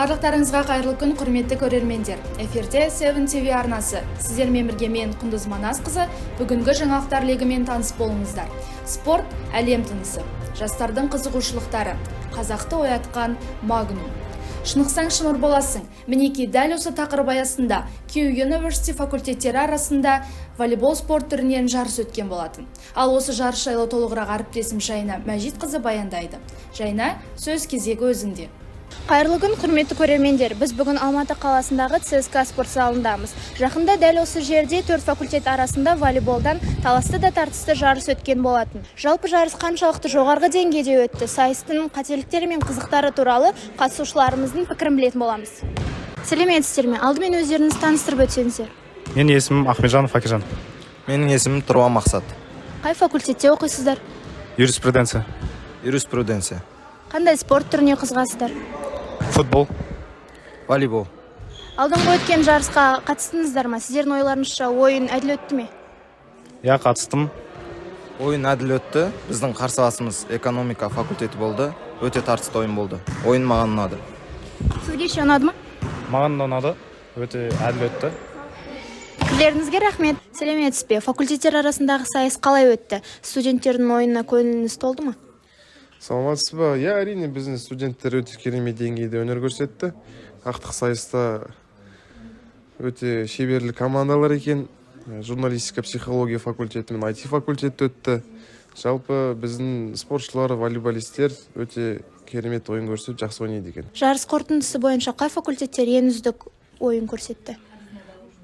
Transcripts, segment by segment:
Барлықтарыңызға қайырлы күн, құрметті көрермендер. Эфирде 7 TV арнасы. Сіздермен бірге мен Құндыз Манасқызы. Бүгінгі жаңалықтар легімен таныс болыңыздар. Спорт – әлем тынысы. Жастардың қызығушылықтары. Қазақты оятқан Магнум. Шынықсаң шымыр боласың. Мінеки дәл осы тақырып аясында Киу University факультеттері арасында волейбол спорт түрінен жарыс өткен болатын. Ал осы жарыс жайлы толығырақ әріптесім Жайна Мәжитқызы баяндайды. Жайна, сөз кезегі өзіңде. Қайырлы күн, құрметті көрермендер. Біз бүгін Алматы қаласындағы ЦСКА спорт залындамыз. Жақында дәл осы жерде 4 факультет арасында волейболдан таласты да тартысты жарыс өткен болатын. Жалпы жарыс қаншалықты жоғарғы деңгейде өтті, сайыстың қателіктері мен қызықтары туралы қатысушыларымыздың пікірін білетін боламыз. Сәлеметсіздер ме? Алдымен өздеріңізді таныстырып өтсеңіздер. Менің есімім Ахмеджанов Акижан. Менің есімім Тұруа Мақсат. Қай факультетте оқисыздар? Юриспруденция. Юриспруденция. Қандай спорт түріне қызығасыздар? Футбол. Волейбол. Алдыңғы өткен жарысқа қатыстыңыздар ма? Сіздердің ойларыңызша ойын әділ өтті ме? Я қатыстым. Ойын әділ өтті. Біздің қарсыласымыз экономика факультеті болды. Өте тартысты ойын болды. Ойын маған ұнады. Сізге ше ұнады ма? Маған да ұнады. Өте әділ өтті. Пікірлеріңізге рахмет. Сәлеметсіз бе? Факультеттер арасындағы сайыс қалай өтті? Студенттердің ойынына көңіліңіз толды ма? Саламатсыз ба? Әрине біздің студенттер өте керемет деңгейде өнер көрсетті. Ақтық сайыста өте шеберлі командалар екен. Журналистика, психология факультеті мен IT факультеті өтті. Жалпы біздің спортшылар, волейболистер өте керемет ойын көрсетіп, жақсы ойнайды екен. Жарыс қорытындысы бойынша қай факультеттер ең үздік ойын көрсетті?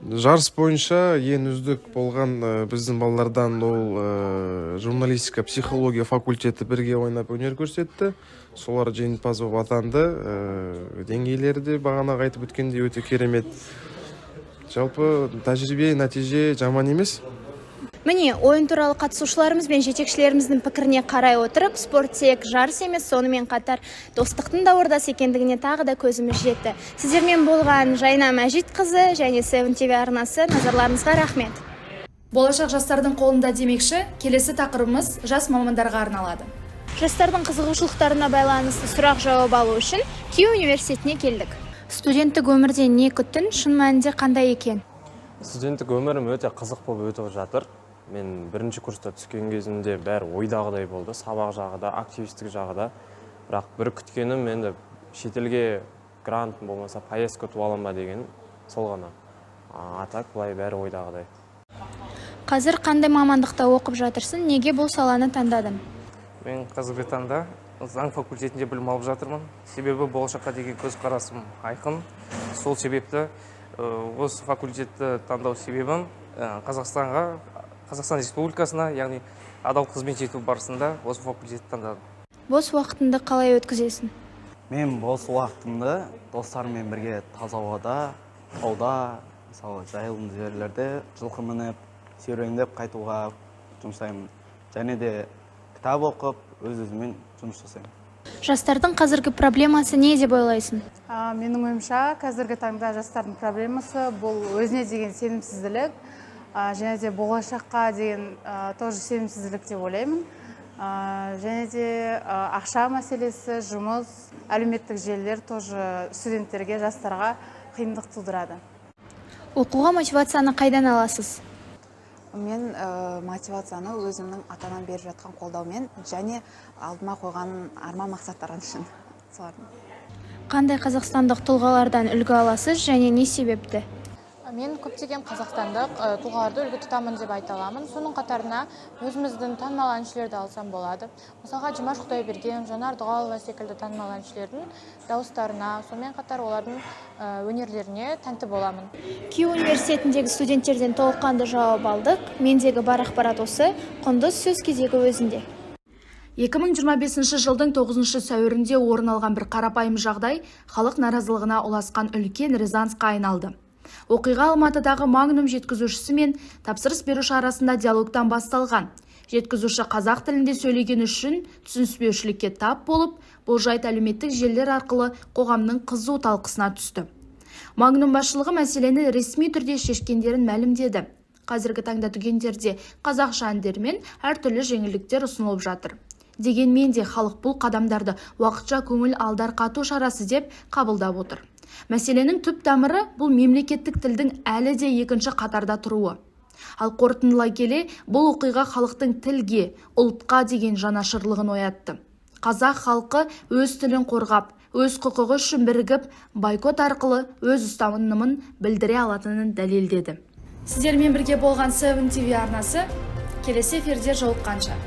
Жарыс бойынша ең үздік болған біздің балалардан ол журналистика, психология факультеті бірге ойнап өнер көрсетті. Солар жеңімпаз болып атанды. Деңгейлері де бағана айтып өткендей өте керемет. Жалпы тәжірибе, нәтиже жаман емес. Міне, ойын туралы қатысушыларымыз бен жетекшілеріміздің пікіріне қарай отырып, спорт тек жарыс емес, сонымен қатар достықтың да ордасы екендігіне тағы да көзіміз жетті. Сіздермен болған Жайна Мәжитқызы және 7 TV арнасы, назарларыңызға рахмет. Болашақ жастардың қолында демекші, келесі тақырыбымыз жас мамандарға арналады. Жастардың қызығушылықтарына байланысты сұрақ жауап алу үшін Киу университетіне келдік. Студенттік өмірде не күттің, шын мәнінде қандай екен? Студенттік өмірім өте қызық болып өтіп жатыр. Мен бірінші курста түскен кезімде бәрі ойдағыдай болды, сабақ жағы да, активистік жағы да. Бірақ бір күткенім енді шетелге грант болмаса поездка ұтып аламын ба деген сол ғана. Так былай бәрі ойдағыдай. Қазір қандай мамандықта оқып жатырсың? Неге бұл саланы таңдадың? Мен қазіргі таңда заң факультетінде білім алып жатырмын. Себебі болашаққа деген көзқарасым айқын. Сол себепті осы факультетті таңдау себебім Қазақстан Республикасына, яғни адал қызмет ету барысында осы факультетті таңдадым. Бос уақытыңды қалай өткізесің? Мен бос уақытымды достарыммен бірге таза ауада, тауда, мысалы жайылым жерлерде жылқы мініп, серуендеп қайтуға жұмсаймын. Және де кітап оқып, өз-өзімен жұмыс жасаймын. Жастардың қазіргі проблемасы не деп ойлайсың? Менің ойымша, қазіргі таңда жастардың проблемасы бұл өзіне деген сенімсіздік, және де болашаққа деген тоже сенімсіздік деп ойлаймын. Және де ақша мәселесі, жұмыс, әлеуметтік желілер тоже студенттерге, жастарға қиындық тудырады. Оқуға мотивацияны қайдан аласыз? Мен мотивацияны өзімнің атанан беріп жатқан қолдаумен және алдыма қойған арман мақсаттарым үшін. Қандай қазақстандық тұлғалардан үлгі аласыз және не себепті? Мен көптеген қазақстандық тұлғаларды үлгі тұтамын деп айта аламын. Соның қатарына өзіміздің танымал әншілерді алсам болады. Мысалға Димаш Құдайберген, Жанар Дұғалова секілді танымал әншілердің дауыстарына, сонымен қатар олардың өнерлеріне тәнті боламын. Киу университетіндегі студенттерден толыққанды жауап алдық. Мендегі бар ақпарат осы. Құндыз, сөз кезегі өзінде. 2025 жылдың 9 сәуірінде орын алған бір қарапайым жағдай халық наразылығына ұласқан үлкен резонансқа айналды. Оқиға Алматыдағы Магнум жеткізушісі мен тапсырыс беруші арасында диалогтан басталған. Жеткізуші қазақ тілінде сөйлеген үшін түсініспеушілікке тап болып, бұл жайт әлеуметтік желілер арқылы қоғамның қызу талқысына түсті. Магнум басшылығы мәселені ресми түрде шешкендерін мәлімдеді. Қазіргі таңда дүкендерде қазақша әндер мен әртүрлі жеңілдіктер ұсынылып жатыр. Дегенмен де халық бұл қадамдарды уақытша көңіл алдарқату шарасы деп қабылдап отыр. Мәселенің түп тамыры бұл мемлекеттік тілдің әлі де екінші қатарда тұруы. Ал қорытындылай келе, бұл оқиға халықтың тілге, ұлтқа деген жанашырлығын оятты. Қазақ халқы өз тілін қорғап, өз құқығы үшін бірігіп, бойкот арқылы өз ұстанымын білдіре алатынын дәлелдеді. Сіздермен бірге болған 7 TV арнасы келесі эфирде жолыққанша.